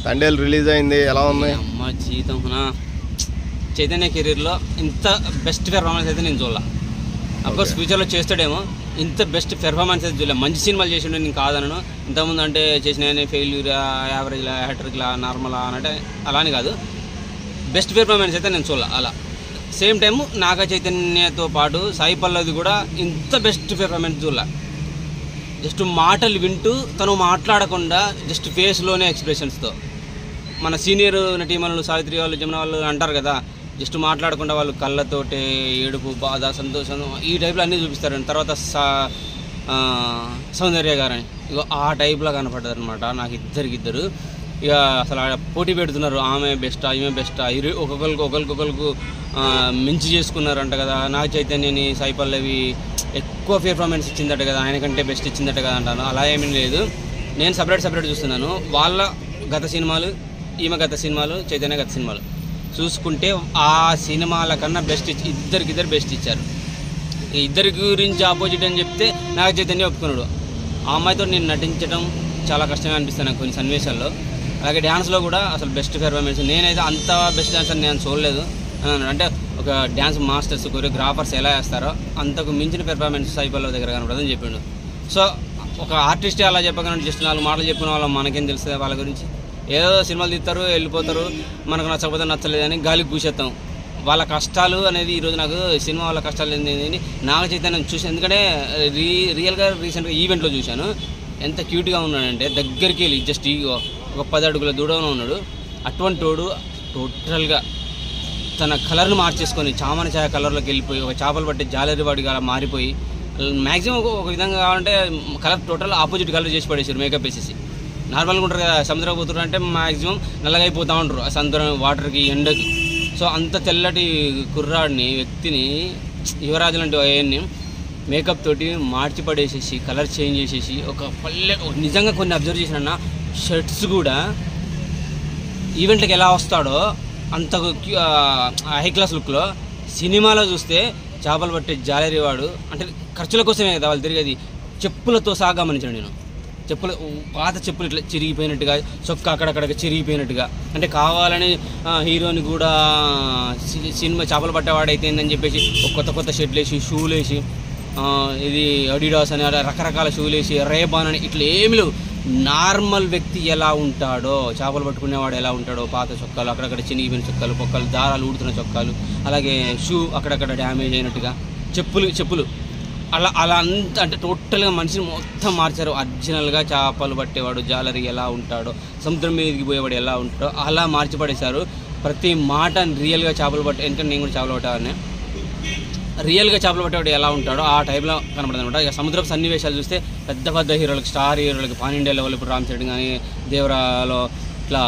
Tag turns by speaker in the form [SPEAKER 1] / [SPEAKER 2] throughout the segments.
[SPEAKER 1] Thandel release అయింది, ఎలా ఉంది?
[SPEAKER 2] అమ్మ జీతం చైతన్య కెరీర్లో ఇంత బెస్ట్ పెర్ఫార్మెన్స్ అయితే నేను చూడాల. అఫ్కోర్స్ ఫ్యూచర్లో చేస్తాడేమో, ఇంత బెస్ట్ పెర్ఫార్మెన్స్ అయితే చూడలే. మంచి సినిమాలు చేసిండే నేను కాదనను. ఇంతకుముందు అంటే చేసిన ఫెయిల్యూరా, యావరేజ్లా, హ్యాట్రిక్లా, నార్మలా అంటే అలా అని కాదు. బెస్ట్ పెర్ఫార్మెన్స్ అయితే నేను చూడాల. అలా సేమ్ టైం నాగ చైతన్యతో పాటు సాయి పల్లవి కూడా ఇంత బెస్ట్ పెర్ఫార్మెన్స్ చూడాల. జస్ట్ మాటలు వింటూ తను మాట్లాడకుండా జస్ట్ ఫేస్లోనే ఎక్స్ప్రెషన్స్తో, మన సీనియర్ నటీమణులు సావిత్రి వాళ్ళు, జమున వాళ్ళు అంటారు కదా, జస్ట్ మాట్లాడకుండా వాళ్ళు కళ్ళతోటే ఏడుపు, బాధ, సంతోషం ఈ టైప్లో అన్నీ చూపిస్తారు. తర్వాత సౌందర్య గారని ఇక ఆ టైప్లో కనపడ్డారు అనమాట నాకు ఇద్దరు. ఇక అసలు పోటీ పెడుతున్నారు, ఆమె బెస్టా ఈమె బెస్టా, ఒకరికొకరికి మించి చేసుకున్నారంట కదా. నాగ చైతన్యని సాయి పల్లవి ఎక్కువ పెర్ఫార్మెన్స్ ఇచ్చిందట కదా, ఆయన కంటే బెస్ట్ ఇచ్చిందట కదా అంటాను. అలా ఏమీ లేదు, నేను సపరేట్ చూస్తున్నాను. వాళ్ళ గత సినిమాలు, ఈమె గత సినిమాలు, చైతన్య గత సినిమాలు చూసుకుంటే ఆ సినిమాల కన్నా బెస్ట్ ఇద్దరికిద్దరు బెస్ట్ ఇచ్చారు. ఇద్దరి గురించి ఆపోజిట్ అని చెప్తే నాగ చైతన్య ఒప్పుకున్నాడు. ఆ అమ్మాయితో నేను నటించడం చాలా కష్టంగా అనిపిస్తాను నాకు కొన్ని సన్నివేశాల్లో. అలాగే డ్యాన్స్లో కూడా అసలు బెస్ట్ పెర్ఫార్మెన్స్, నేనైతే అంత బెస్ట్ డ్యాన్స్ అని నేను చూడలేదు. అంటే ఒక డ్యాన్స్ మాస్టర్స్, కొరియోగ్రాఫర్స్ ఎలా వేస్తారో అంతకు మించిన పెర్ఫార్మెన్స్ సాయి పల్లవి దగ్గర కనపడదని చెప్పిండు. సో ఒక ఆర్టిస్టే అలా చెప్పగలను, జస్ట్ 4 మాటలు చెప్పిన వాళ్ళ మనకేం తెలుస్తుంది వాళ్ళ గురించి. ఏదో సినిమాలు తీస్తారు, వెళ్ళిపోతారు, మనకు నచ్చకపోతే నచ్చలేదని గాలికి పూసేస్తాం. వాళ్ళ కష్టాలు అనేది ఈరోజు నాకు సినిమా వాళ్ళ కష్టాలు ఏంటి నాగ చైతన్యం చూసి, ఎందుకంటే రియల్గా రీసెంట్గా ఈవెంట్లో చూశాను. ఎంత క్యూట్గా ఉన్నాడంటే దగ్గరికి వెళ్ళి జస్ట్ ఒక 10 అడుగుల దూరంలో ఉన్నాడు. అటువంటి వాడు టోటల్గా తన కలర్ను మార్చేసుకొని చామన ఛాయ కలర్లోకి వెళ్ళిపోయి ఒక చేపలు పట్టి జాలరి వాడిగా అలా మారిపోయి, మ్యాక్సిమం ఒక విధంగా కావాలంటే కలర్ టోటల్ ఆపోజిట్ కలర్ చేసి పడేసారు మేకప్ వేసేసి. నార్మల్గా ఉంటారు కదా, సముద్రం పోతున్నారు అంటే మ్యాక్సిమం నల్లగా అయిపోతూ ఉంటారు ఆ సముద్రం వాటర్కి, ఎండకి. సో అంత తెల్లటి కుర్రాడిని, వ్యక్తిని, యువరాజు లాంటి అవన్నీ మేకప్ తోటి మార్చి పడేసేసి కలర్ చేంజ్ చేసేసి నిజంగా కొన్ని అబ్జర్వ్ చేసిన షర్ట్స్ కూడా ఈవెంట్లకు ఎలా వస్తాడో అంత హై క్లాస్ లుక్లో, సినిమాలో చూస్తే చేపలు పట్టే జాలరీ వాడు. అంటే ఖర్చుల కోసమే కదా వాళ్ళు తిరిగేది. చెప్పులతో సహా గమనించాను నేను. పాత చెప్పులు ఇట్లా చిరిగిపోయినట్టుగా, చొక్క అక్కడక్కడికి చిరిగిపోయినట్టుగా, అంటే కావాలని హీరోని కూడా సినిమా చేపలు పట్టేవాడైతే ఏందని చెప్పేసి కొత్త షర్ట్లు వేసి, షూలు వేసి, ఇది అడిడాస్ అని రకరకాల షూలు వేసి, రేబాన్ అని ఇట్లా ఏమి లేవు. నార్మల్ వ్యక్తి ఎలా ఉంటాడో, చేపలు పట్టుకునేవాడు ఎలా ఉంటాడో, పాత చొక్కాలు, అక్కడక్కడ చినిగిపోయిన చొక్కాలు, పొక్కలు, దారాలు ఊడుతున్న చొక్కాలు, అలాగే షూ అక్కడక్కడ డ్యామేజ్ అయినట్టుగా, చెప్పులు అలా అంత, అంటే టోటల్గా మనిషిని మొత్తం మార్చారు. ఒరిజినల్గా చేపలు పట్టేవాడు జాలరి ఎలా ఉంటాడో, సముద్రం మీదకి పోయేవాడు ఎలా ఉంటాడో అలా మార్చి పడేశారు. ప్రతి మాట రియల్గా చేపలు పట్టే, ఎందుకంటే నేను కూడా చేపలు పట్టేవాడిని, రియల్గా చేపలు పట్టేవాడు ఎలా ఉంటాడో ఆ టైప్లో కనపడుతుంది అనమాట. ఇక సముద్రపు సన్నివేశాలు చూస్తే పెద్ద హీరోలకి, స్టార్ హీరోలకి, పాన్ ఇండియా లెవెల్, ఇప్పుడు రామ్ చరణ్ కానీ, దేవరాలో ఇట్లా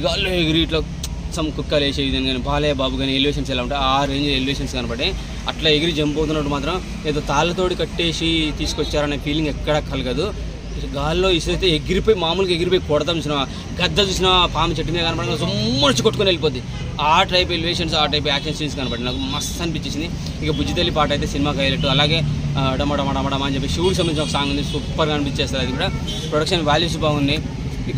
[SPEAKER 2] గాల్లో ఎగిరి ఇట్లా కుక్కలు వేసే విధంగా కానీ, బాలయ్య బాబు కానీ ఎలివేషన్స్ ఎలా ఉంటాయి ఆ రేంజ్ ఎలివేషన్స్ కనపడి, అట్లా ఎగిరి జంప్ అవుతున్నట్టు మాత్రం ఏదో తాళ్ళతోడి కట్టేసి తీసుకొచ్చారనే ఫీలింగ్ ఎక్కడా కలగదు. గాల్లో ఇసురైతే మామూలుగా ఎగిరిపోయి కొడతాం చూసిన, గద్ద చూసిన పాము చెట్టు మీద కనపడి సొమ్మొచ్చి కొట్టుకొని వెళ్ళిపోద్ది. ఆ టైప్ ఎలివేషన్స్, ఆ టైప్ యాక్షన్ సీన్స్ కనపడి నాకు మస్తు అనిపించేసింది. ఇక బుజ్జితల్లి పాట అయితే సినిమాకి హైలైట్. అలాగే డమడమడమడమ అని చెప్పి శివుడికి సంబంధించిన ఒక సాంగ్ ఉంది, సూపర్గా అనిపించేస్తుంది. అది కూడా ప్రొడక్షన్ వాల్యూస్ బాగున్నాయి.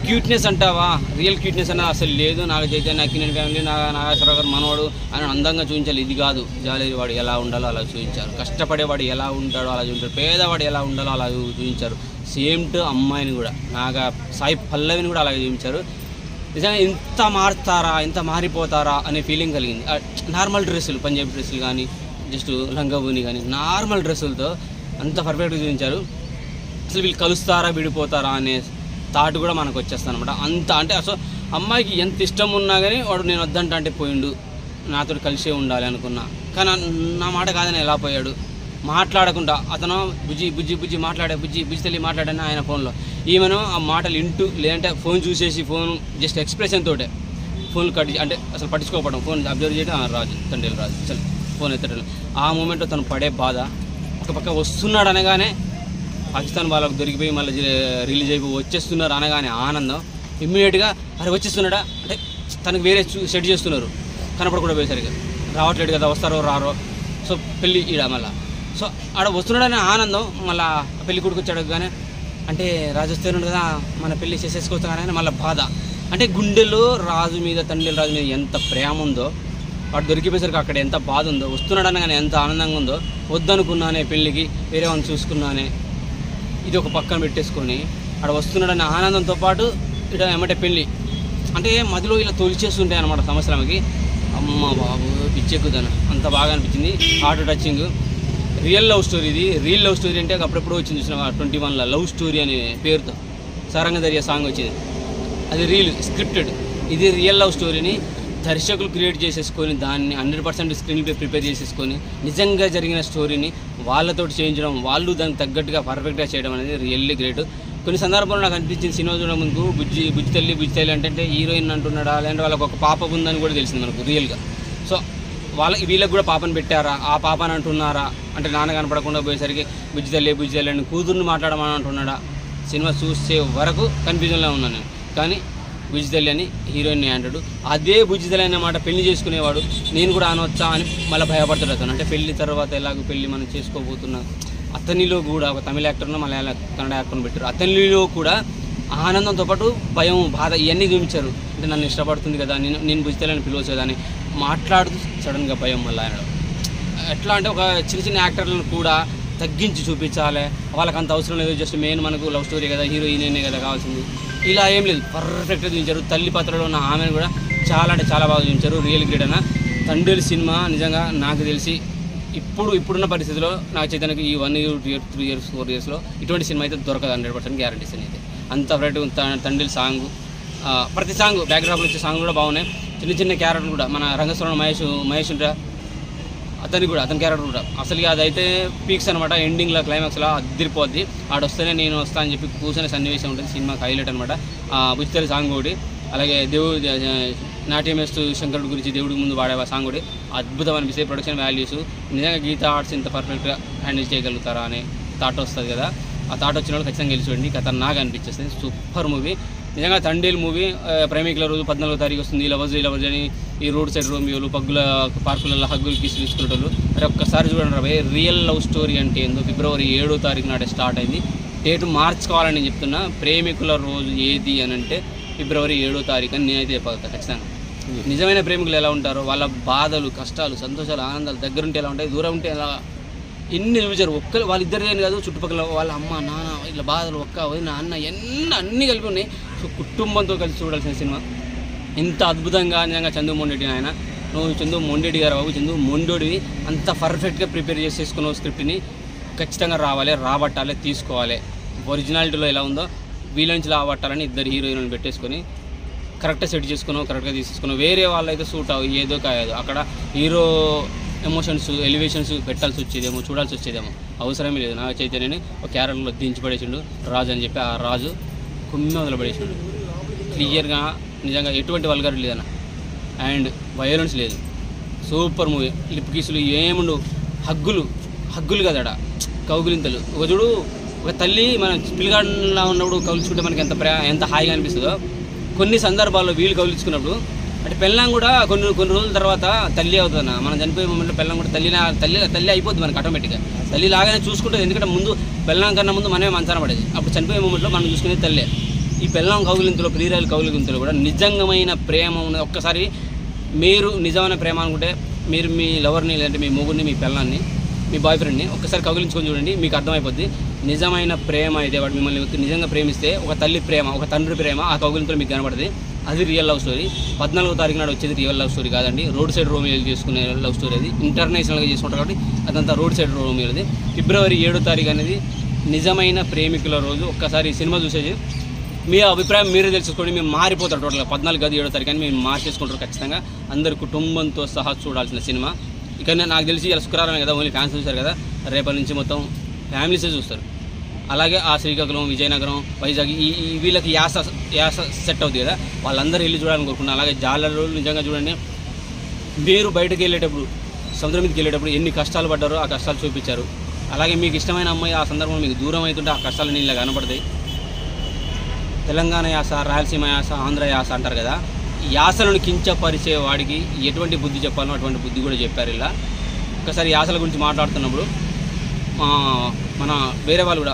[SPEAKER 2] క్యూట్నెస్ అంటావా, రియల్ క్యూట్నెస్ అన్న అసలు లేదు. నాగ చైతన్య, అక్కినేని ఫ్యామిలీ, నాగేశ్వరరావు గారు మనవాడు అని అందంగా చూపించాలి. ఇది కాదు, జాలేరి వాడు ఎలా ఉండాలో అలా చూపించారు, కష్టపడేవాడు ఎలా ఉంటాడో అలా చూపించారు, పేదవాడు ఎలా ఉండాలో అలా చూపించారు. సేమ్ టు అమ్మాయిని కూడా, సాయి పల్లవిని కూడా అలాగే చూపించారు. నిజంగా ఇంత మారుతారా, ఇంత మారిపోతారా అనే ఫీలింగ్ కలిగింది. నార్మల్ డ్రెస్సులు, పంజాబీ డ్రెస్సులు కానీ, జస్ట్ లంగావూని కానీ, నార్మల్ డ్రెస్సులతో అంత పర్ఫెక్ట్గా చూపించారు. అసలు వీళ్ళు కలుస్తారా విడిపోతారా అనే థాట్ కూడా మనకు వచ్చేస్తాను అనమాట. అంత అంటే అసలు అమ్మాయికి ఎంత ఇష్టం ఉన్నా కానీ వాడు నేను వద్దంట అంటే పోయిండు, నాతో కలిసే ఉండాలి అనుకున్నా, కానీ నా మాట కాదని ఎలా పోయాడు. మాట్లాడకుండా అతను బుజ్జి మాట్లాడే, బుజ్జి తల్లి మాట్లాడని ఆయన ఫోన్లో, ఈమెను ఆ మాటలు వింటూ, లేదంటే ఫోన్ చూసేసి ఫోన్ జస్ట్ ఎక్స్ప్రెషన్ తోటే ఫోన్ కట్, అంటే అసలు పట్టించుకోకపోవడం, ఫోన్ అబ్జర్వ్ చేయడం, తండ్రి రాజు అసలు ఫోన్ ఎత్తడం. ఆ మూమెంట్లో తను పడే బాధ, ఒక పక్క వస్తున్నాడు అనగానే పాకిస్తాన్ వాళ్ళకు దొరికిపోయి మళ్ళీ రిలీజ్ అయిపోయి వచ్చేస్తున్నారు అనగానే ఆనందం, ఇమ్మీడియట్గా అరే వచ్చేస్తున్నాడా అంటే తనకు వేరే సెట్ చేస్తున్నారు, కనపడకుండా పోయేసరిగా రావట్లేదు కదా, వస్తారో రారో, సో పెళ్ళి ఈడ మళ్ళీ, సో ఆడ వస్తున్నాడనే ఆనందం. మళ్ళీ పెళ్ళి కొడుకు వచ్చాడు కానీ, అంటే రాజు వస్తున్నాడు కదా మన పెళ్ళి చేసేసుకోవచ్చు కానీ మళ్ళీ బాధ, అంటే గుండెలో రాజు మీద, తండ్రి రాజు మీద ఎంత ప్రేమ ఉందో, వాడు దొరికిపోయేసరికి అక్కడ ఎంత బాధ ఉందో, వస్తున్నాడు అనగానే ఎంత ఆనందంగా ఉందో, వద్దనుకున్నానే పెళ్ళికి, వేరే వాళ్ళని చూసుకున్నానే, ఇది ఒక పక్కన పెట్టేసుకొని అక్కడ వస్తున్నాడనే ఆనందంతో పాటు ఇక్కడ ఏమంటే పెళ్ళి అంటే మధ్యలో ఇలా తొలిచేస్తుంటాయి అన్నమాట సంవత్సరానికి. అమ్మ బాబు పిచ్చెక్కుదాను, అంత బాగా అనిపించింది. Heart touching real love story. ఇది రియల్ లవ్ స్టోరీ అంటే అప్పుడెప్పుడు వచ్చింది చూసిన 21లో లవ్ స్టోరీ అనే పేరుతో సారంగధర్య సాంగ్ వచ్చింది. అది రీల్ స్క్రిప్టెడ్. ఇది రియల్ లవ్ స్టోరీని దర్శకులు క్రియేట్ చేసేసుకొని దాన్ని 100% స్క్రీన్ ప్లే ప్రిపేర్ చేసేసుకొని నిజంగా జరిగిన స్టోరీని వాళ్ళతోటి చేయించడం, వాళ్ళు దానికి తగ్గట్టుగా పర్ఫెక్ట్గా చేయడం అనేది రియల్లీ గ్రేట్. కొన్ని సందర్భాల్లో నాకు అనిపించింది సినిమా చూడడం ముందు బుజ్జి తల్లి అంటే హీరోయిన్ అంటున్నాడా, లేదంటే వాళ్ళకి ఒక పాప ఉందని కూడా తెలిసింది మనకు రియల్గా. సో వీళ్ళకి కూడా పాపను పెట్టారా, ఆ పాపని అంటున్నారా అంటే నాన్న కనపడకుండా పోయేసరికి బుజ్జి తల్లి అని కూతుర్ని మాట్లాడమని అంటున్నాడా, సినిమా చూసే వరకు కన్ఫ్యూజన్లో ఉన్నాను నేను. కానీ బుజ్జి తల్లి అని హీరోయిన్ అంటాడు. అదే బుజ్జి తల్లి అన్నమాట పెళ్లి చేసుకునేవాడు నేను కూడా అనవచ్చా అని మళ్ళీ భయపడతాడు అతను. అంటే పెళ్లి తర్వాత ఎలాగో పెళ్లి మనం చేసుకోబోతున్నా అతనిలో కూడా ఒక తమిళ యాక్టర్ను మలయాళ కన్నడ యాక్టర్ను పెట్టారు. అతనిలో కూడా ఆనందంతో పాటు భయం, బాధ ఇవన్నీ చూపించారు. అంటే నన్ను ఇష్టపడుతుంది కదా, నేను బుజ్జి తల్లి అని పిలవచ్చు కదా అని మాట్లాడుతూ సడన్గా భయం మళ్ళీ ఆయన. ఎట్లా అంటే ఒక చిన్న యాక్టర్లను కూడా తగ్గించి చూపించాలి, వాళ్ళకి అంత అవసరం లేదు, జస్ట్ మెయిన్ మనకు లవ్ స్టోరీ కదా, హీరోయినే కదా కావాల్సింది, ఇలా ఏం లేదు, పర్ఫెక్ట్గా చూపించారు. తల్లి పాత్రలో ఉన్న ఆమెను కూడా చాలా అంటే చాలా బాగా చూపించారు. రియల్ గ్రేట్ అన్న తండ్రి సినిమా. నిజంగా నాకు తెలిసి ఇప్పుడున్న పరిస్థితిలో నాకు చైతన్యకి ఈ 1 year 3 years 4 yearsలో ఇటువంటి సినిమా అయితే దొరకదు, 100% గ్యారంటీస్ అయితే. అంత పర్ఫెక్ట్గా తండ్రి సాంగ్, ప్రతి సాంగ్ బ్యాక్డ్రాప్లో వచ్చే సాంగ్ కూడా బాగున్నాయి. చిన్న క్యారెక్టర్ కూడా మన రంగస్థలంలో మహేష్ ఉంటా అతని క్యారెక్టర్ కూడా అసలు అదైతే పీక్స్ అనమాట. ఎండింగ్లో క్లైమాక్స్లో అదిరిపోద్ది. ఆడొస్తేనే నేను వస్తా అని చెప్పి కూర్చొని సన్నివేశం ఉంటుంది, సినిమాకి హైలైట్ అనమాట. బుజ్జి తల్లి సాంగ్ ఒకటి, అలాగే నాట్యం వేస్తూ శంకరుడి గురించి దేవుడికి ముందు వాడే సాంగ్ కూడా అద్భుతం అనిపిస్తాయి. ప్రొడక్షన్ వాల్యూస్ నిజంగా గీతా ఆర్ట్స్ ఇంత పర్ఫెక్ట్గా హ్యాండిల్ చేయగలుగుతారా అనే థాట్ వస్తుంది కదా. ఆ థాట్ వచ్చిన వాళ్ళు ఖచ్చితంగా గెలిచి చూడండి. కథ నాకు అనిపించేస్తుంది. సూపర్ మూవీ నిజంగా. తండేల్ మూవీ ప్రేమికుల రోజు 14వ తారీఖు వస్తుంది. ఇలా వజు అని ఈ రోడ్ సైడ్ రోమియోలు పగ్గుల పార్కులలో హగ్గులు తీసుకునేటోళ్ళు మరి ఒక్కసారి చూడండి రా. రియల్ లవ్ స్టోరీ అంటే ఏందో ఫిబ్రవరి 7వ తారీఖు నాటే స్టార్ట్ అయింది. డేట్ మార్చుకోవాలని నేను చెప్తున్నా. ప్రేమికుల రోజు ఏది అని అంటే ఫిబ్రవరి 7వ తారీఖు అని నేనైతే చెప్పగలుగుతాను ఖచ్చితంగా. నిజమైన ప్రేమికులు ఎలా ఉంటారో, వాళ్ళ బాధలు, కష్టాలు, సంతోషాలు, ఆనందాలు దగ్గరుంటే ఎలా ఉంటాయి, దూరం ఉంటే ఎలా, ఎన్ని చూపించారు. వాళ్ళిద్దరిదే కాదు, చుట్టుపక్కల వాళ్ళ అమ్మ నాన్న ఇట్లా బాధలు, వదిన అన్న అన్నీ కలిపి ఉన్నాయి. సో కుటుంబంతో కలిసి చూడాల్సిన సినిమా. ఇంత అద్భుతంగా నిజంగా చందు మొండెడ్డి ఆయన, నువ్వు చందు మొండెడ్డి గారు బాబు, చందు మొండోడివి, అంత పర్ఫెక్ట్గా ప్రిపేర్ చేసేసుకున్న స్క్రిప్ట్ని ఖచ్చితంగా రాబట్టాలి, తీసుకోవాలి. ఒరిజినాలిటీలో ఎలా ఉందో వీళ్ళ నుంచి రాబట్టాలని ఇద్దరు హీరోయిన్లను పెట్టేసుకొని కరెక్ట్గా సెట్ చేసుకున్నావు, కరెక్ట్గా తీసేసుకున్నావు. వేరే వాళ్ళు అయితే సూట్ అవ్వ ఏదో కాదు. అక్కడ హీరో ఎమోషన్స్, ఎలివేషన్స్ పెట్టాల్సి వచ్చేదేమో, చూడాల్సి వచ్చేదేమో, అవసరమే లేదు. నా చైతన్యని ఒక క్యారెక్టర్లో దించి పడేసిండు రాజు అని చెప్పి. ఆ రాజు కుమ్మి వదిలిపడేసిండు క్లియర్గా. నిజంగా ఎటువంటి వల్గారిటీ లేదన్న, అండ్ వయోలెన్స్ లేదు. Super movie. లిప్ కిస్సులు ఏముండవు, హగ్గులు కదడా, కౌగులింతలు. ఒక చూడు, ఒక తల్లి మన పిల్లగాడిలా ఉన్నప్పుడు కౌలుచుకుంటే మనకి ఎంత హాయిగా అనిపిస్తుందో, కొన్ని సందర్భాల్లో వీళ్ళు కౌలించుకున్నప్పుడు అంటే పెళ్ళం కూడా కొన్ని రోజుల తర్వాత తల్లి అవుతుందన్న. మనం చనిపోయే మూమెంట్లో పెళ్ళం కూడా తల్లి అయిపోద్ది మనకి ఆటోమేటిక్గా. తల్లి లాగానే చూసుకుంటుంది. ఎందుకంటే ముందు పెళ్ళం కన్నా ముందు మనమే మంచాన పడేది. అప్పుడు చనిపోయే మూమెంట్లో మనం చూసుకునేది తల్లే. ఈ పెళ్ళం కౌగులింతలో, ప్రియురాలు కౌగులింతలో కూడా నిజమైన ప్రేమ ఉన్నది. ఒక్కసారి మీరు నిజమైన ప్రేమ అనుకుంటే మీరు మీ లవర్ని, లేదంటే మీ మొగుడిని, మీ పెళ్ళాన్ని, మీ బాయ్ ఫ్రెండ్ని ఒక్కసారి కౌగిలించుకొని చూడండి, మీకు అర్థమైపోద్ది. నిజమైన ప్రేమ అయితే వాడు మిమ్మల్ని నిజంగా ప్రేమిస్తే, ఒక తల్లి ప్రేమ, ఒక తండ్రి ప్రేమ ఆ కౌగిలింతలో మీకు కనబడుతుంది. అది రియల్ లవ్ స్టోరీ. 14వ తారీఖు నాడు వచ్చేది రియల్ లవ్ స్టోరీ కాదండి, రోడ్ సైడ్ రోమియోలు చేసుకునే లవ్ స్టోరీ. అది ఇంటర్నేషనల్గా చేసుకుంటారు కాబట్టి అదంతా రోడ్ సైడ్ రోమియోది. ఫిబ్రవరి 7వ తారీఖు అనేది నిజమైన ప్రేమికుల రోజు. ఒక్కసారి సినిమా చూసేది, మీ అభిప్రాయం మీరే తెలుసుకోండి. మేము మారిపోతారు టోటల్గా. 14 కాదు 7వ తారీఖు అని మేము మార్చేసుకుంటారు ఖచ్చితంగా. అందరు కుటుంబంతో సహా చూడాల్సిన సినిమా. ఇక నాకు తెలిసి ఇలా శుక్రవారమే కదా, ఓన్లీ ఫ్యాన్స్ చూశారు కదా, రేపటి నుంచి మొత్తం ఫ్యామిలీసే చూస్తారు. అలాగే ఆ శ్రీకాకుళం, విజయనగరం, వైజాగ్ ఈ వీళ్ళకి యాస సెట్ అవుతుంది కదా, వాళ్ళందరూ వెళ్ళి చూడాలని కోరుకున్నాను. అలాగే జాలర్లు నిజంగా చూడండి, మీరు బయటకు వెళ్ళేటప్పుడు, సముద్రం మీదకి వెళ్ళేటప్పుడు ఎన్ని కష్టాలు పడ్డారో ఆ కష్టాలు చూపించారు. అలాగే మీకు ఇష్టమైన అమ్మాయి ఆ సందర్భంలో మీకు దూరం అవుతుంటే ఆ కష్టాలు నీళ్ళ కనపడతాయి. తెలంగాణ యాస, రాయలసీమ యాస, ఆంధ్ర యాస అంటారు కదా, యాసలను కించపరిచే వాడికి ఎటువంటి బుద్ధి చెప్పాలో అటువంటి బుద్ధి కూడా చెప్పారు. ఇలా ఒకసారి యాసల గురించి మాట్లాడుతున్నప్పుడు మన వేరే వాళ్ళు కూడా,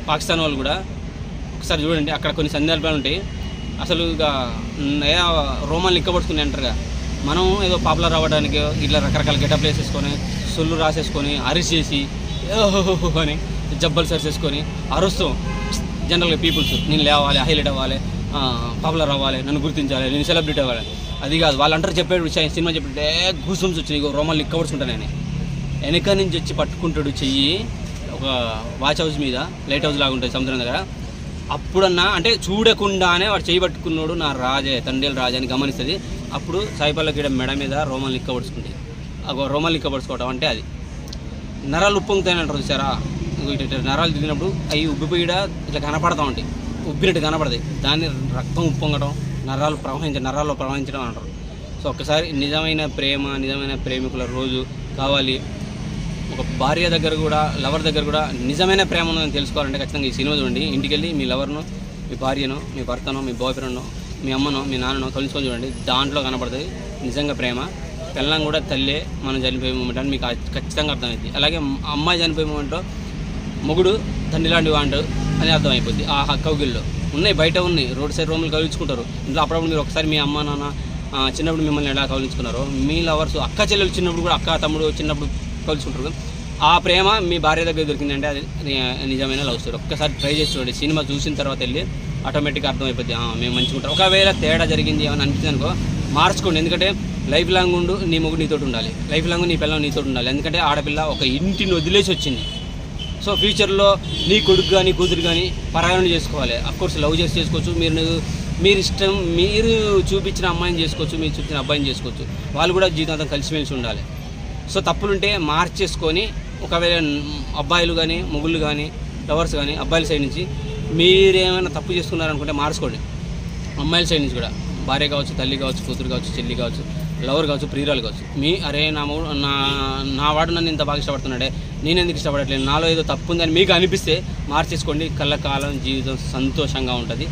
[SPEAKER 2] పాకిస్తాన్ వాళ్ళు కూడా ఒకసారి చూడండి, అక్కడ కొన్ని సందర్భాలు ఉంటాయి. అసలు ఇక రోమాలు నిక్కబడుతుంది అంటారుగా, మనం ఏదో పాపులర్ అవ్వడానికి ఇట్లా రకరకాల గెటప్లు వేసేసుకొని సొల్లు రాసేసుకొని అరిసేసి ఓహో అని జబ్బలు సరిసేసుకొని అరుస్తాం. జనరల్గా పీపుల్స్ నేను లేవాలి, హైలైట్ అవ్వాలి, పాపులర్ అవ్వాలి, నన్ను గుర్తించాలి, నేను సెలబ్రిటీ అవ్వాలి. అది కాదు, వాళ్ళంటారు చెప్పాడు సినిమా చెప్పే గూసమ్స్ వచ్చినాయి, రోమాలు నిక్కబడుతుంటాను. వెనక నుంచి వచ్చి పట్టుకుంటాడు చెయ్యి ఒక వాచ్ హౌస్ మీద, లైట్ హౌస్ లాగా ఉంటుంది సముద్రం దగ్గర. అప్పుడన్నా అంటే చూడకుండానే వాడు చెయ్యి పట్టుకున్నాడు, నా రాజే తండేలు రాజా అని గమనిస్తుంది. అప్పుడు సాయి పల్లవి మెడ మీద రోమాలు నిక్కబడుచుకుంటాయి. రోమాలు నిక్కబడుచుకోవడం అంటే అది నరాలు ఉప్పొంగుతాయని అంటారు చూసారా, ఇట్లా నరాలు తిరిగినప్పుడు అవి ఉబ్బిపోయిడ ఇట్లా కనపడతా ఉంటాయి, ఉబ్బినట్టు కనపడతాయి. దాన్ని రక్తం ఉప్పొంగడం, నరాల్లో ప్రవహించడం అంటారు. సో ఒక్కసారి నిజమైన ప్రేమ, నిజమైన ప్రేమికుల రోజు కావాలి. ఒక భార్య దగ్గర కూడా, లవర్ దగ్గర కూడా నిజమైన ప్రేమ ఉందని తెలుసుకోవాలంటే ఖచ్చితంగా ఈ సినిమా చూడండి. ఇంటికి వెళ్ళి మీ లవర్ను, మీ భార్యను, మీ భర్తను, మీ బాయ్ ఫ్రెండ్ను, మీ అమ్మను, మీ నాన్నను కలుసుకొని చూడండి. దాంట్లో కనపడుతుంది నిజంగా ప్రేమ. పిల్లం కూడా తల్లే మనం చనిపోయే మూమెంట్ అని మీకు ఖచ్చితంగా అర్థమవుతుంది. అలాగే అమ్మాయి చనిపోయే మూమెంట్లో మొగుడు తండ్రి లాంటి వాండు అని అర్థమైపోద్ది. ఆ కౌగిల్లో ఉన్నాయి, బయట ఉన్నాయి, రోడ్ సైడ్ రూములు కలుచుకుంటారు. ఇంట్లో అప్పుడప్పుడు మీరు ఒకసారి మీ అమ్మ నాన్న చిన్నప్పుడు మిమ్మల్ని ఎలా కలుచుకున్నారో, మీ లవర్స్ అక్క చెల్లెలు చిన్నప్పుడు కూడా, అక్క తమ్ముడు చిన్నప్పుడు కలుసుకుంటారు. ఆ ప్రేమ మీ భార్య దగ్గర దొరికిందంటే అది నిజమైన లవ్ స్టోరీ. ఒక్కసారి ట్రై చేసి చూడండి. సినిమా చూసిన తర్వాత వెళ్ళి ఆటోమేటిక్గా అర్థమైపోద్ది, మేము మంచిగా ఉంటాం. ఒకవేళ తేడా జరిగింది ఏమైనా అనిపిస్తుంది అనుకో, మార్చుకోండి. ఎందుకంటే లైఫ్ లాంగ్ ఉండు నీ మొగుడు నీతో ఉండాలి, లైఫ్ లాంగ్ నీ పిల్లలు నీతో ఉండాలి. ఎందుకంటే ఆడపిల్ల ఒక ఇంటిని వదిలేసి వచ్చింది. సో ఫ్యూచర్లో నీ కొడుకు కానీ కూతురు కానీ పరాయణం చేసుకోవాలి. అఫ్కోర్స్ లవ్ చేసుకోవచ్చు, మీరు ఇష్టం, మీరు చూపించిన అమ్మాయిని చేసుకోవచ్చు, మీరు చూపించిన అబ్బాయిని చేసుకోవచ్చు. వాళ్ళు కూడా జీవితాంతం కలిసిమెలిసి ఉండాలి. సో తప్పులుంటే మార్చేసుకొని, ఒకవేళ అబ్బాయిలు కానీ మొగుళ్ళు కానీ లవర్స్ కానీ అబ్బాయిల సైడ్ నుంచి మీరేమైనా తప్పు చేసుకున్నారనుకుంటే మార్చుకోండి. అమ్మాయిల సైడ్ నుంచి కూడా భార్య కావచ్చు, తల్లి కావచ్చు, కూతురు కావచ్చు, చెల్లి కావచ్చు, లవర్ కావచ్చు, ప్రియురాలు కావచ్చు, అరే నా వాడు నన్ను ఇంత బాగా ఇష్టపడుతున్నాడే, నేను ఎందుకు ఇష్టపడట్లేదు, నాలో ఏదో తప్పు ఉందని మీకు అనిపిస్తే మార్చేసుకోండి. కళ్ళకాలం జీవితం సంతోషంగా ఉంటుంది.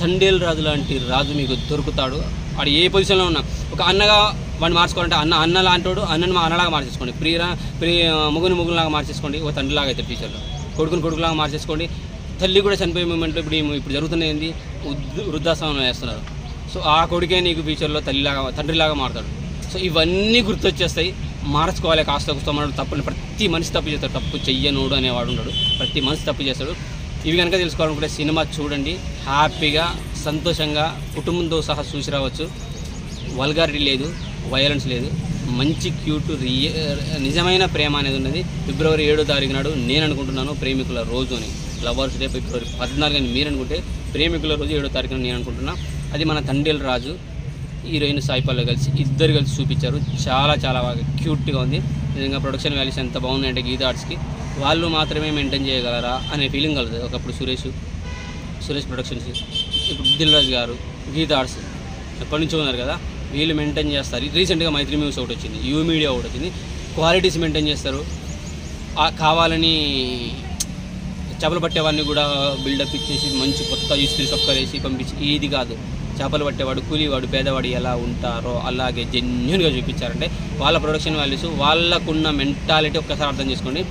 [SPEAKER 2] తండేలు రాజు లాంటి రాజు మీకు దొరుకుతాడు. వాడు ఏ పొజిషన్లో ఉన్నా, ఒక అన్నగా వాడిని మార్చుకోవాలంటే అన్న లాంటి అన్నను అన్నలాగా మార్చేసుకోండి, ముగ్గులాగా మార్చేసుకోండి. ఒక తండ్రిలాగా అయితే ఫ్యూచర్లో కొడుకులాగా మార్చేసుకోండి. తల్లి కూడా చనిపోయే మూమెంట్లో ఇప్పుడు జరుగుతున్నది ఏంది, వృద్ధాశ్రమం వేస్తున్నారు. సో ఆ కొడుకే నీకు ఫ్యూచర్లో తండ్రిలాగా మారుతాడు. సో ఇవన్నీ గుర్తొచ్చేస్తాయి. మార్చుకోవాలి. కాస్త కూర్చోమన్నాడు తప్పులు, ప్రతి మనిషి తప్పు చేస్తాడు, తప్పు చెయ్యనోడు అనేవాడు ఉన్నాడు, ప్రతి మనిషి తప్పు చేస్తాడు. ఇవి కనుక తెలుసుకోవాలనుకుంటే సినిమా చూడండి, హ్యాపీగా సంతోషంగా కుటుంబంతో సహా చూసి రావచ్చు. వల్గారిటీ లేదు, వైలెన్స్ లేదు, మంచి క్యూట్ నిజమైన ప్రేమ అనేది ఉన్నది. ఫిబ్రవరి 7వ తారీఖు నాడు నేను అనుకుంటున్నాను ప్రేమికుల రోజు అని. లవర్స్ డే ఫిబ్రవరి 14 అని మీరు అనుకుంటే, ప్రేమికుల రోజు 7వ తారీఖున నేను అనుకుంటున్నా. అది మన తండేలు రాజు హీరోయిన్ సాయి పల్లవి ఇద్దరు కలిసి చూపించారు. చాలా చాలా బాగా క్యూట్గా ఉంది. నిజంగా ప్రొడక్షన్ వాల్యూస్ ఎంత బాగున్నాయంటే గీత ఆర్ట్స్కి వాళ్ళు మాత్రమే మెయింటైన్ చేయగలరా అనే ఫీలింగ్ కలుగుతుంది. ఒకప్పుడు సురేష్ ప్రొడక్షన్స్, ఇప్పుడు దిల్ రాజు గారు, గీత ఆర్ట్స్ ఎప్పటి నుంచో ఉన్నారు కదా, వీళ్ళు మెయింటైన్ చేస్తారు. రీసెంట్గా మైత్రి మ్యూస్ ఒకటి వచ్చింది, యూ మీడియా ఒకటి వచ్చింది. క్వాలిటీస్ మెయింటైన్ చేస్తారు. కావాలని చేపలు పట్టేవాడిని కూడా బిల్డప్ ఇచ్చేసి మంచి కొత్త ఇస్త్రీ సొక్కలు వేసి పంపించి, ఇది కాదు. చేపలు పట్టేవాడు, కూలీవాడు, పేదవాడు ఎలా ఉంటారో అలాగే జెన్యున్గా చూపించారంటే వాళ్ళ ప్రొడక్షన్ వాల్యూస్, వాళ్ళకున్న మెంటాలిటీ ఒక్కసారి అర్థం చేసుకోండి.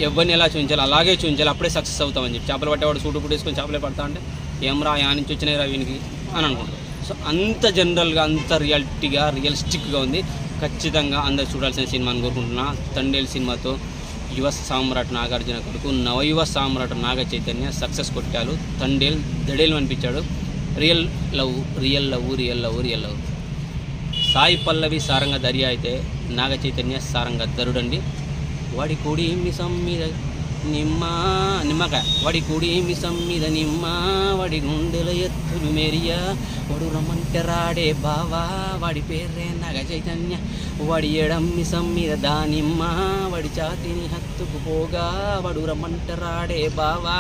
[SPEAKER 2] ఎవరిని ఎలా చూపించాలి అలాగే చూపించాలి, అప్పుడే సక్సెస్ అవుతామని చెప్పి. చేపలు పట్టేవాడు సూటు పుట్టేసుకొని చేపలే పడతా అంటే ఏమరా యా నుంచి వచ్చినాయి రా వీనికి అని అనుకుంటాం. సో అంత జనరల్గా, అంత రియలిస్టిక్గా ఉంది. ఖచ్చితంగా అందరు చూడాల్సిన సినిమా అని కోరుకుంటున్నా. తండేలు సినిమాతో యువ సామ్రాట్ నాగార్జున కొడుకు నవయువ సామ్రాట్ నాగ చైతన్య సక్సెస్ కొట్టాలు. దడేలు అనిపించాడు. Real love. సాయి పల్లవి సారంగ దర్యా అయితే నాగ చైతన్య సారంగ ధరుడండి. వాడి కుడి మిసం మీద నిమ్మకాయ, వాడి కుడి మిసం మీద నిమ్మ, వాడి గుండెల ఎత్తులు మెరియా, వాడు రమ్మంటే రాడే బావా, వాడి పేరే నాగ చైతన్య, వాడి ఎడం మిసం మీద దానిమ్మ, వాడి ఛాతిని హత్తుకుపోగా, వాడు రమ్మంటే రాడే బావా,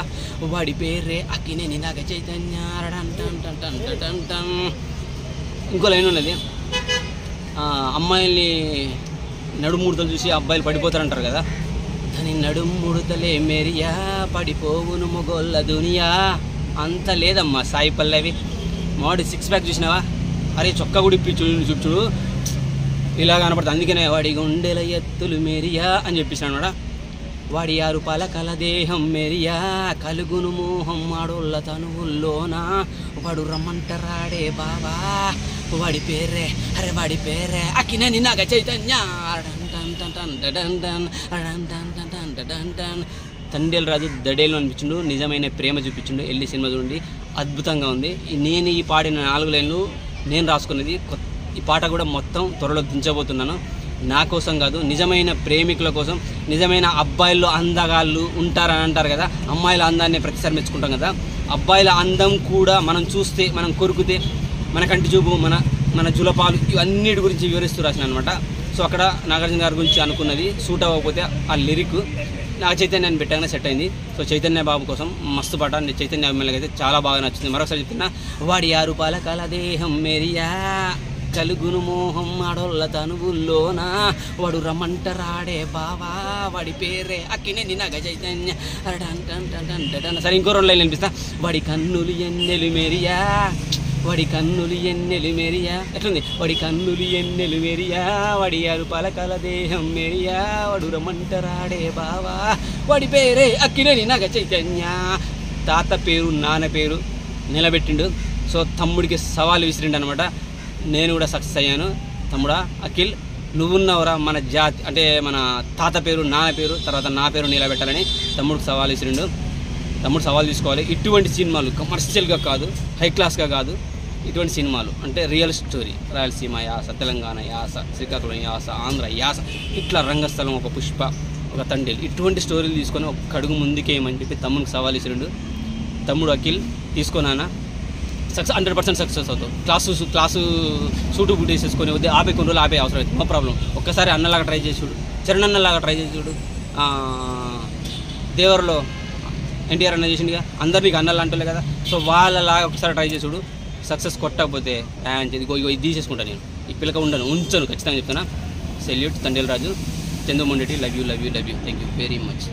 [SPEAKER 2] వాడి పేరే అక్కినేని నాగ చైతన్య. ఇంకో లైన్ ఉన్నది, అమ్మాయిల్ని నడుముడతలు చూసి అబ్బాయిలు పడిపోతారంటారు కదా, దాని నడుముడతలే మెరియా, పడిపోవును మొగోళ్ళ దునియా. అంత లేదమ్మా సాయి పల్లవి. మాడి 6 ప్యాక్ చూసినావా, అరే చొక్కా కూడా ఇప్పి చూడు ఇలా కనపడుతుంది. అందుకనే వాడి గుండెల ఎత్తులు మెరియా అని చెప్పేసినాడు. వాడి 6 రూపాయల కలదేహం మెరియా కలుగును మోహం ఆడోళ్ళ తనువుల్లోన వాడు రమ్మంటరాడే బావా వాడి పేరే అరే వాడి పేరే అక్కినేని నాగ చైతన్య. తండేల్ రాజు దడేలు అనిపించిండు, నిజమైన ప్రేమ చూపించిండు. వెళ్ళి సినిమా చూడండి, అద్భుతంగా ఉంది. నేను ఈ పాడిన 4 లైన్లు నేను రాసుకున్నది. ఈ పాట కూడా మొత్తం త్వరలో దించబోతున్నాను. నా కోసం కాదు, నిజమైన ప్రేమికుల కోసం. నిజమైన అబ్బాయిల్లో అందగాళ్ళు ఉంటారని అంటారు కదా, అమ్మాయిల అందాన్ని ప్రతిసారి మెచ్చుకుంటాం కదా, అబ్బాయిల అందం కూడా మనం చూస్తే, మనం కొరుకుతే, మన కంటి చూపు, మన జులపాలు, ఇవన్నిటి గురించి వివరిస్తూ రాసిన అనమాట. సో అక్కడ నాగార్జున గారి గురించి అనుకున్నది సూట్ అవ్వకపోతే ఆ లిరిక్ నాకు చైతన్యాన్ని పెట్టగానే సెట్ అయింది. సో చైతన్య బాబు కోసం మస్తు పాట. చైతన్య అభిమానులకి అయితే చాలా బాగా నచ్చింది. మరొకసారి చెప్తున్నా, వాడి 6 రూపాయల కలదేహం మెరియా కలుగును మోహం ఆడోళ్ళ తనువుల్లోనా వాడు రమ్మంటరాడే బావా వాడి పేరే అక్కినేని నాగ చైతన్య. సరే ఇంకో 2 లైన్లు వినిపిస్తా. వాడి కన్నులు ఎన్నెలు మెరియా వాడి కన్నులు ఎన్నెలు మెరియా ఎట్లుంది, వాడి కన్నులు ఎన్నెలు మెరియా వాడి 6 రూపాయల కలదేహం మెరియా వాడు రమ్మంటరాడే బావా వాడి పేరే అక్కినేని నాగ చైతన్య. తాత పేరు నాన్న పేరు నిలబెట్టిండు. సో తమ్ముడికి సవాలు విసిరిండు అనమాట. నేను కూడా సక్సెస్ అయ్యాను. తమ్ముడా అఖిల్, నువ్వున్నవరా మన జాతి అంటే మన తాత పేరు నాన్న పేరు తర్వాత నా పేరు నిలబెట్టాలని తమ్ముడికి సవాల్ విసిరిండు. తమ్ముడు సవాల్ తీసుకోవాలి. ఇటువంటి సినిమాలు కమర్షియల్గా కాదు, హై క్లాస్గా కాదు, ఇటువంటి సినిమాలు అంటే రియల్ స్టోరీ, రాయలసీమ యాస, తెలంగాణ యాస, శ్రీకాకుళం యాస, ఆంధ్ర యాస, ఇట్లా రంగస్థలం, ఒక పుష్ప, ఒక తండేలు, ఇటువంటి స్టోరీలు తీసుకొని ఒక అడుగు ముందుకేయమని చెప్పి తమ్ముడికి సవాల్ విసిరిండు. తమ్ముడు అఖిల్ తీసుకున్నానా సక్సెస్ 100% సక్సెస్ అవుతావు. క్లాసు సూటు బూట్ వేసేసుకొని వద్దే ఆపే కొన్ని రోజులు ఆపే అవసరం అవుతుంది, నో ప్రాబ్లం. ఒక్కసారి అన్నలాగా ట్రై చేసి చూడు, చరణ్ అన్నలాగా ట్రై చేసి చూడు. దేవరలో ఎన్టీఆర్ అన్న చేసిండుగా, అందరు నీకు అన్నలు అంటలే కదా. సో వాళ్ళలాగా ఒకసారి ట్రై చేసి చూడు. సక్సెస్ కొట్టకపోతే ఇగో ఇది తీసేసుకుంటాను నేను. ఈ పిల్లక ఉంచను ఖచ్చితంగా చెప్తున్నా. Salute Thandel Raju, Chandramohan Reddy. Love you thank you very much.